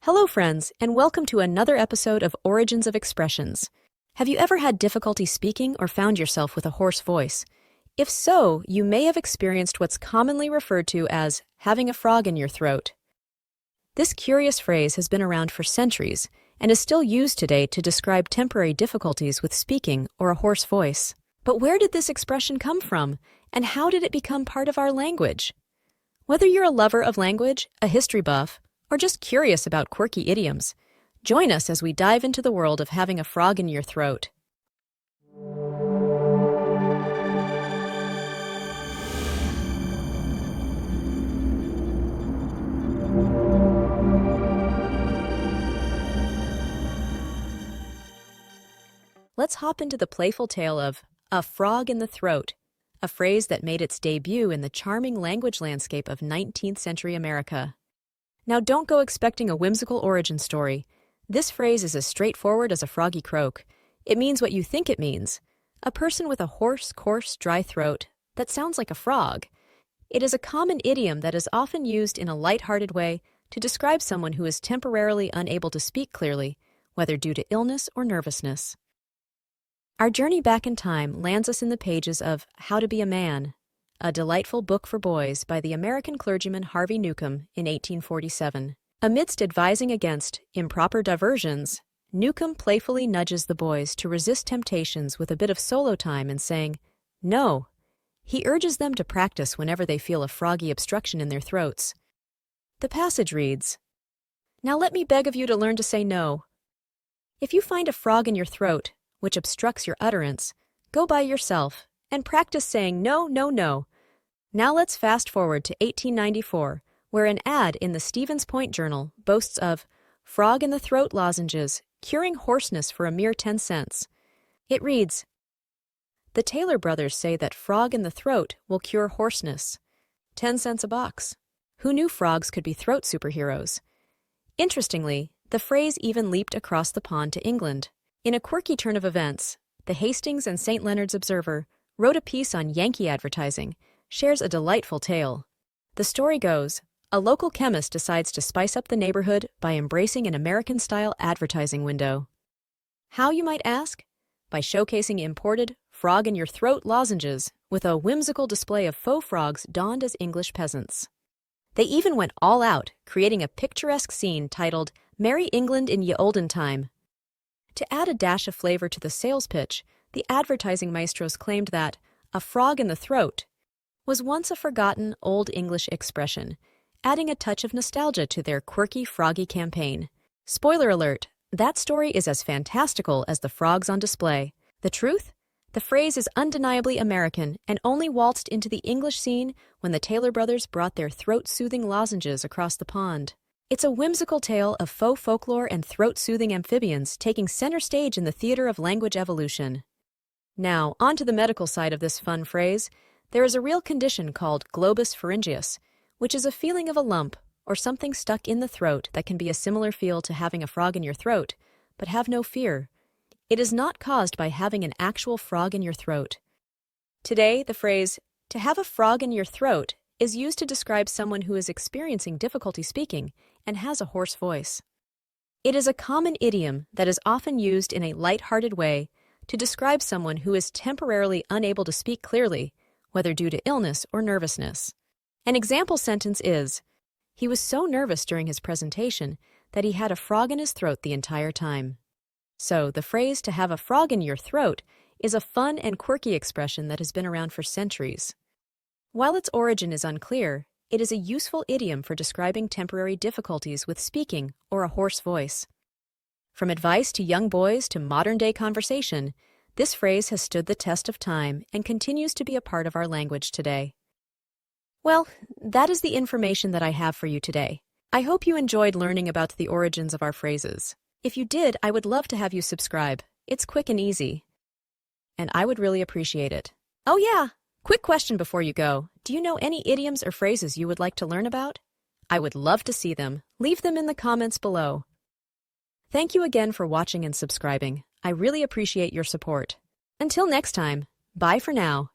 Hello, friends, and welcome to another episode of Origins of Expressions. Have you ever had difficulty speaking or found yourself with a hoarse voice? If so, you may have experienced what's commonly referred to as having a frog in your throat. This curious phrase has been around for centuries and is still used today to describe temporary difficulties with speaking or a hoarse voice. But where did this expression come from, and how did it become part of our language? Whether you're a lover of language, a history buff, or just curious about quirky idioms, join us as we dive into the world of having a frog in your throat. Let's hop into the playful tale of a frog in the throat, a phrase that made its debut in the charming language landscape of 19th century America. Now, don't go expecting a whimsical origin story. This phrase is as straightforward as a froggy croak. It means what you think it means: a person with a hoarse, coarse, dry throat that sounds like a frog. It is a common idiom that is often used in a light-hearted way to describe someone who is temporarily unable to speak clearly, whether due to illness or nervousness. Our journey back in time lands us in the pages of How to Be a Man, a delightful book for boys by the American clergyman Harvey Newcomb in 1847. Amidst advising against improper diversions, Newcomb playfully nudges the boys to resist temptations with a bit of solo time and saying, "No." He urges them to practice whenever they feel a froggy obstruction in their throats. The passage reads, "Now let me beg of you to learn to say no. If you find a frog in your throat, which obstructs your utterance, go by yourself and practice saying no, no, no." Now let's fast forward to 1894, where an ad in the Stevens Point Journal boasts of frog in the throat lozenges curing hoarseness for a mere 10 cents. It reads, "The Taylor brothers say that frog in the throat will cure hoarseness. 10 cents a box. Who knew frogs could be throat superheroes?" Interestingly, the phrase even leaped across the pond to England. In a quirky turn of events, the Hastings and St. Leonard's Observer wrote a piece on Yankee advertising, shares a delightful tale. The story goes, a local chemist decides to spice up the neighborhood by embracing an American-style advertising window. How, you might ask? By showcasing imported frog-in-your-throat lozenges with a whimsical display of faux frogs donned as English peasants. They even went all out, creating a picturesque scene titled "Merry England in Ye Olden Time." To add a dash of flavor to the sales pitch, the advertising maestros claimed that a frog in the throat was once a forgotten Old English expression, adding a touch of nostalgia to their quirky froggy campaign. Spoiler alert, that story is as fantastical as the frogs on display. The truth? The phrase is undeniably American and only waltzed into the English scene when the Taylor brothers brought their throat-soothing lozenges across the pond. It's a whimsical tale of faux folklore and throat-soothing amphibians taking center stage in the theater of language evolution. Now, on to the medical side of this fun phrase. There is a real condition called globus pharyngeus, which is a feeling of a lump or something stuck in the throat that can be a similar feel to having a frog in your throat, but have no fear. It is not caused by having an actual frog in your throat. Today, the phrase, "to have a frog in your throat," is used to describe someone who is experiencing difficulty speaking and has a hoarse voice. It is a common idiom that is often used in a light-hearted way to describe someone who is temporarily unable to speak clearly, whether due to illness or nervousness. An example sentence is, "He was so nervous during his presentation that he had a frog in his throat the entire time." So, the phrase "to have a frog in your throat" is a fun and quirky expression that has been around for centuries. While its origin is unclear, it is a useful idiom for describing temporary difficulties with speaking or a hoarse voice. From advice to young boys to modern-day conversation, this phrase has stood the test of time and continues to be a part of our language today. Well, that is the information that I have for you today. I hope you enjoyed learning about the origins of our phrases. If you did, I would love to have you subscribe. It's quick and easy, and I would really appreciate it. Oh yeah! Quick question before you go. Do you know any idioms or phrases you would like to learn about? I would love to see them. Leave them in the comments below. Thank you again for watching and subscribing. I really appreciate your support. Until next time, bye for now.